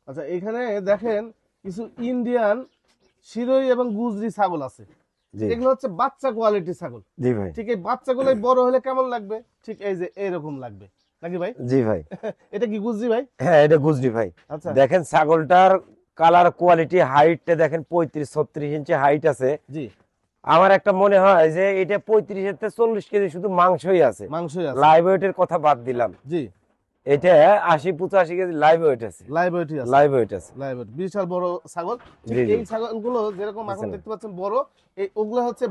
আচ্ছা, এখানে দেখেন কিছু ইন্ডিয়ান শিরোই এবং গুজরি ছাগল আছে। জি এগুলো হচ্ছে বাচ্চা কোয়ালিটি ছাগল। জি ভাই। ঠিক এই বাচ্চাগুলোই বড় হলে কেমন লাগবে? ঠিক এই যে এরকম লাগবে নাকি ভাই? জি ভাই। এটা কি গুজরি ভাই? হ্যাঁ, এটা গুজরি ভাই। আচ্ছা। দেখেন ছাগলটার কালার কোয়ালিটি, হাইটটা দেখেন 35-36 ইঞ্চি হাইট আছে। জি। আমার একটা মনে হয় যে এটা 35 থেকে 40 কেজি শুধু মাংসই আছে, মাংসই আছে। লাইভ ওয়েটের কথা বাদ দিলাম। জি। এটা 80-85 কেজি লাইভ ওয়েট আছে। লাইভ ওয়েটই আছে। লাইভ ওয়েট আছে। লাইভ ওয়েট বিশাল বড় ছাগল। ঠিক জি জি এই ছাগলগুলো যেরকম এখন বুঝছেন। দেখতে পাচ্ছেন বড়, এই ওগুলো হচ্ছে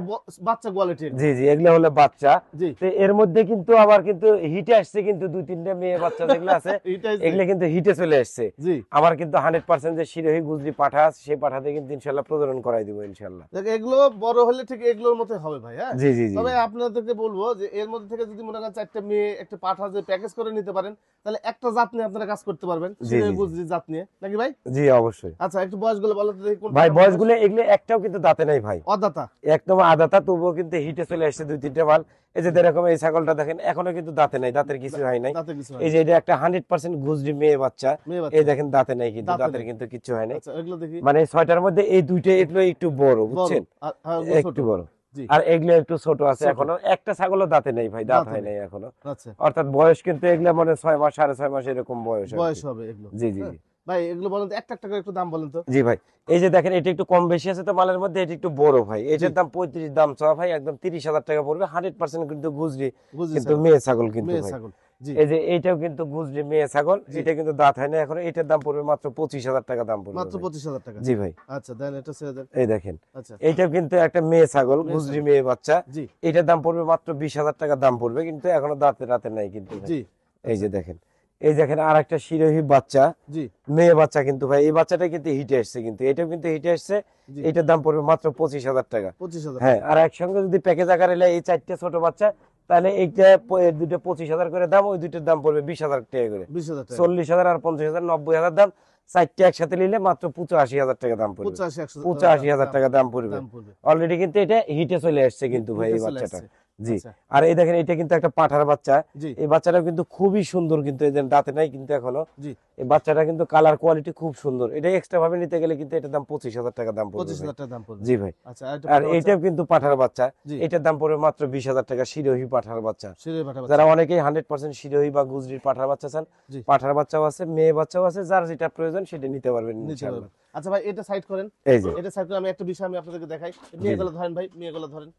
বাচ্চা কোয়ালিটি। জি জি, এগুলো হলো বাচ্চা। জি। তো এর মধ্যে কিন্তু আবার কিন্তু হিটে আসছে, কিন্তু 2-3টা মেয়ে বাচ্চা যেগুলো আছে এটাই এগুলো কিন্তু হিটে চলে আসছে। জি। আমার কিন্তু 100% যে শিরোহী গুজরি পাঠা আছে, সেই পাঠাতে কিন্তু ইনশাল্লাহ প্রজনন করাই দিব ইনশাল্লাহ। দেখ, এগুলো বড় হলে ঠিক এগুলোর মতো হবে ভাই। হ্যাঁ, জি জি জি তবে আপনাদেরকে বলবো যে এর মধ্যে থেকে যদি মনে করেন 4টা মেয়ে একটা পাঠা যে প্যাকেজ করে নিতে পারেন, তাহলে একটা জাত নিয়ে আপনারা কাজ করতে পারবেন, জি শিরোই জি গুজরি জাত নিয়ে নাকি ভাই? জি অবশ্যই। আচ্ছা, একটু বয়সগুলো বলো তো দেখি কোনটা ভাই কেমন বয়সগুলো এগুলো একটাও কিন্তু দাঁতে নাই ভাই, অদাতা। একদম আদাতা, তবুও কিন্তু হিটে চলে আসছে 2-3টা মাল। এই যে এরকম এই ছাগলটা দেখেন এখনো কিন্তু দাঁতে নাই, দাঁতের কিছু হয় নাই। দাঁতে কিছু হয় এই না। যে এটা একটা 100% গুজরি মেয়ে বাচ্চা। মেয়ে এই বাচ্চা। দেখেন দাঁতে নাই, কিন্তু দাঁতে দাঁতের নেই। কিন্তু কিছু হয় নাই। আচ্ছা, এগুলো দেখি। মানে এই 6টার মধ্যে এই 2টা এগুলো একটু বড়, বড় বুঝছেন, আর হ্যাঁ, ওগুলো ছোট। একটু বড়। জি। আর এগুলো একটু ছোট আছে ছোট। এখনো। একটা ছাগলও দাঁতে নেই ভাই, দাঁত দাঁতে হয় নেই। নাই এখনো। আচ্ছা, অর্থাৎ বয়স কিন্তু এগুলো মানে 6 মাস 6.5 মাস এরকম বয়স আর বয়স কি। হবে এগুলো। জি জি হ্যাঁ জি ভাই, এগুলো বলেন তো, একটা একটা করে একটু দাম বলেন তো। জি ভাই। এই যে দেখেন এটা একটু কম বেশি আছে তো মালের মধ্যে, এটা একটু বড় ভাই। জি। এটার দাম 35 দাম চাওয়া ভাই, একদম 30,000 টাকা পড়বে। 100% কিন্তু গুজরি, গুজরি কিন্তু ছাগল। মেয়ে ছাগল কিন্তু মেয়ে ভাই। ছাগল। জি। এই যে এইটাও কিন্তু গুজরি মেয়ে ছাগল, জি। এটা কিন্তু দাঁত হয় না এখনো। এটার দাম পড়বে মাত্র 25,000 টাকা দাম পড়বে মাত্র ভাই। 25,000 টাকা। জি ভাই। আচ্ছা, দেন এটা ছেড়ে দেন। এই দেখেন আচ্ছা। এইটাও কিন্তু একটা মেয়ে ছাগল, মেয়ে গুজরি ছাগল। মেয়ে বাচ্চা। জি। এটার দাম পড়বে মাত্র 20,000 টাকা দাম পড়বে, কিন্তু এখনো দাঁতে রাতে নাই কিন্তু ভাই। জি। এই আচ্ছা। যে দেখেন, এই দেখেন আর একটা শিরোহী বাচ্চা, জি। মেয়ে বাচ্চা কিন্তু ভাই। এই বাচ্চাটা কিন্তু হিটে আসছে, কিন্তু এটাও কিন্তু হিটে আসছে। জি। এটার দাম পড়বে মাত্র 25,000 টাকা। 25,000 হ্যাঁ, টাকা। আর একসঙ্গে যদি প্যাকেজ আকারে নেয় এই 4টে ছোট বাচ্চা, তাহলে এইটা এর দুটো 25,000 করে দাম, ওই দুটোর দাম পড়বে 20,000 টাকা করে। 20,000 টাকা। 40,000 আর 50,000, 90,000 দাম। 4টে একসাথে নিলে মাত্র 85,000 টাকা দাম পড়বে। 85,100 85,000 দাম টাকা দাম পড়বে। দাম পড়বে। অলরেডি কিন্তু এটা হিটে চলে আসছে কিন্তু ভাই হিটে এই চলে বাচ্চাটা। আসছে। জি। আচ্ছা। আর এই দেখেন এটা কিন্তু একটা পাঠার বাচ্চা। জি। এই বাচ্চাটা কিন্তু খুবই সুন্দর, কিন্তু এই যে দাঁতে নাই কিন্তু এখনো। জি। এই বাচ্চাটা কিন্তু কালার কোয়ালিটি খুব সুন্দর। এটা এক্সট্রা ভাবে নিতে গেলে কিন্তু এটার দাম 25,000 টাকা দাম পড়বে ভাই। 25,000 টাকা দাম পড়বে। জি ভাই। আচ্ছা, আরেকটা আর পাঠা বাচ্চা। এইটাও কিন্তু পাঠার বাচ্চা। জি। এটার দাম পড়বে মাত্র 20,000 টাকা, শিরোহী পাঠার বাচ্চা। শিরোই পাঠা বাচ্চা। যারা অনেকেই 100% শিরোহী বা গুজরির পাঠার বাচ্চা চান, জি। পাঠার বাচ্চাও আছে, মেয়ে বাচ্চাও আছে, যার যেটা প্রয়োজন সেটা নিতে পারবেন নিতে ইনশাআল্লাহ। পারবেন। আচ্ছা ভাই, এটা সাইড করেন। এই যে এটা সাইড করে আমি একটা বিষয় আমি আপনাদেরকে দেখাই। জি মেয়েগুলো ধরেন ভাই, মেয়েগুলো ধরেন।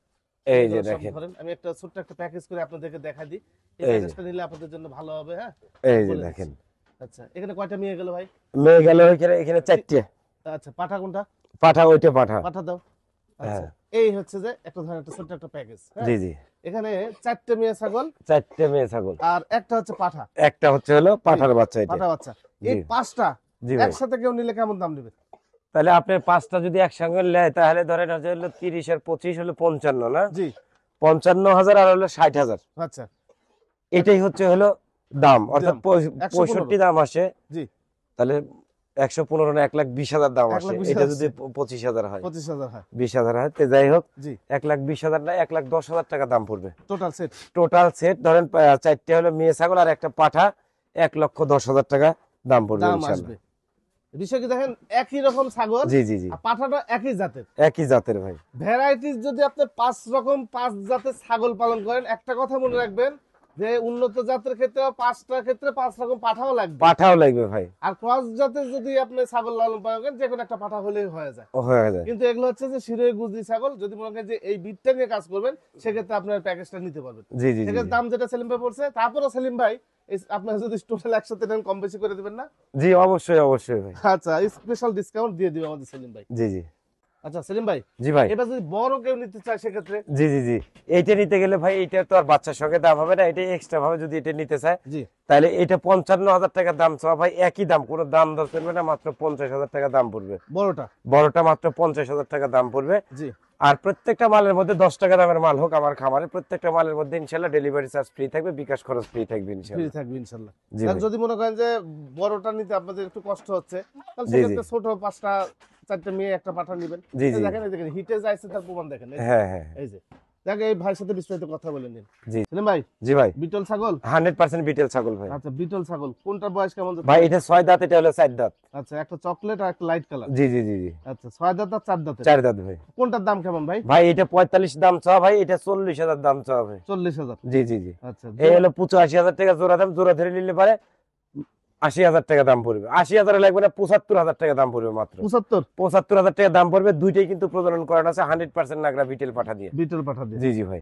এই যে মেয়েগুলো সব দেখেন, ধরেন। আমি একটা ছোট্ট একটা প্যাকেজ করে আপনাদেরকে দেখাই দিই। এই এই যে প্যাকেজটা নিলে আপনাদের জন্য ভালো হবে। হ্যাঁ, এই যে বলে দেখেন, দিচ্ছি। আচ্ছা, এখানে কয়টা মেয়ে গেল ভাই? মেয়ে গেল এখানে, এখানে 4টে। আচ্ছা, পাঠা কোনটা? পাঠা, ওইটা পাঠা। পাঠা দাও। আচ্ছা, হ্যাঁ এই হচ্ছে যে একটা ধরেন একটা ছোট্ট একটা প্যাকেজ। হ্যাঁ, জি জি, এখানে 4টে মেয়ে ছাগল 4টে মেয়ে ছাগল, আর একটা হচ্ছে পাঠা। একটা হচ্ছে হলো পাঠার বাচ্চা এটা। পাঠা বাচ্চা। জি এই 5টা জি ভাই। একসাথে কেউ নিলে কেমন দাম নেবে? তাহলে আপনার 5টা যদি একসঙ্গে নেয়, তাহলে ধরেন হচ্ছে হলো 30 আর 25 হলো 55 না? জি। 55,000 আর হলো 60,000। আচ্ছা। এটাই হচ্ছে হলো দাম, অর্থাৎ দাম 65 115। দাম আসে। জি। তাহলে 115 না 1,20,000 দাম আসে। 1,20,000 এটা যদি আসছে। 25,000 হয়, 25,000 হয়। 20,000 হয়, তো যাই হোক, জি। 1,20,000 না 1,10,000 টাকা দাম পড়বে টোটাল সেট টোটাল সেট। ধরেন 4টে হলো মেয়ে ছাগল আর একটা পাঠা, 1,10,000 টাকা দাম পড়বে দাম ইনশাল্লাহ। আসবে। বিষয় কি দেখেন, একই রকম ছাগল জি জি জি, আর পাঠাটা একই জাতের। একই জাতের ভাই। ভ্যারাইটিস যদি আপনি 5 রকম 5 জাতের ছাগল পালন করেন, একটা কথা মনে রাখবেন যে উন্নত জাতের ক্ষেত্রে 5টার ক্ষেত্রে 5 রকম পাঠাও লাগবে। পাঠাও লাগবে ভাই, আর ক্রস জাতের যদি আপনি ছাগল লালন পালন করেন, যে কোনো একটা পাঠা হলেই হয়ে যায়। হয়ে যায়। কিন্তু এগুলো হচ্ছে যে শিরোই গুজরি ছাগল। যদি মনে করেন যে এই বিটটা নিয়ে কাজ করবেন, সেক্ষেত্রে আপনার প্যাকেজটা নিতে পারবেন। জি জি জি সেক্ষেত্রে দাম যেটা সেলিম ভাই পড়ছে, তারপরে সেলিম ভাই আপনার যদি টোটাল একসাথে নেন, কম বেশি করে দিবেন না? জি, অবশ্যই অবশ্যই ভাই। আচ্ছা, স্পেশাল ডিসকাউন্ট দিয়ে দিবে আমাদের সেলিম ভাই। জি জি আচ্ছা সেলিম ভাই, জি ভাই। এবার যদি বড় কেউ নিতে চায় সেক্ষেত্রে? জি জি জি, এইটা নিতে গেলে ভাই এইটা তো আর বাচ্চার সঙ্গে দাম হবে না, এটা এক্সট্রা ভাবে যদি এটা নিতে চায়, জি। তাহলে এটা 55,000 টাকা দাম চাওয়া ভাই। একই দাম, কোনো দাম দর চলবে না, মাত্র 50,000 টাকা দাম পড়বে। বড়টা? বড়টা মাত্র 50,000 টাকা দাম পড়বে। জি। আর প্রত্যেকটা মালের মধ্যে 10 টাকা দামের মাল হোক আমার খামারে, প্রত্যেকটা মালের মধ্যে ইনশাল্লাহ ডেলিভারি চার্জ ফ্রি থাকবে, বিকাশ খরচ ফ্রি থাকবে ফ্রি ইনশাল্লাহ। থাকবে ইনশাল্লাহ। জি আর ভাই। যদি মনে করেন যে বড়টা নিতে আপনাদের একটু কষ্ট হচ্ছে, তাহলে জি জি সেক্ষেত্রে ছোট 5টা 4টে মেয়ে একটা পাঠা নেবেন। জি এই জি, দেখেন, এই দেখেন হিটে যাইছে তার প্রমাণ দেখেন। এই যে, হ্যাঁ হ্যাঁ এই যে দেখ এই ভাইয়ের সাথে বিস্তারিত কথা বলে নিন। জি। সেলিম ভাই, জি ভাই, বিটল ছাগল? 100% বিটেল ছাগল ভাই। আচ্ছা, বিটল ছাগল কোনটার বয়স কেমন যাচ্ছে? ভাই এটা 6 দাঁত, এটা হলো 4 দাঁত। আচ্ছা, একটা চকলেট আর একটা লাইট কালার। জি জি জি জি, আচ্ছা, 6 দাঁত আর 4 দাঁতের। 4 দাঁত ভাই। কোনটার দাম কেমন ভাই? ভাই এটা 45 দাম চাওয়া ভাই, এটা 40,000 দাম চাওয়া ভাই। 40,000। জি জি জি। আচ্ছা, এই হলো 85,000 টাকা জোড়া দাম, জোড়া ধরে নিলে পারে 80,000 টাকা দাম পড়বে। 80,000 লাগবে না, 75,000 টাকা দাম পড়বে মাত্র। 75? 75,000 টাকা দাম পড়বে। দুইটাই কিন্তু প্রজনন করানো আছে 100% নাগরা বিটেল পাঠা দিয়ে। বিটল পাঠা দিয়ে। জি জি ভাই।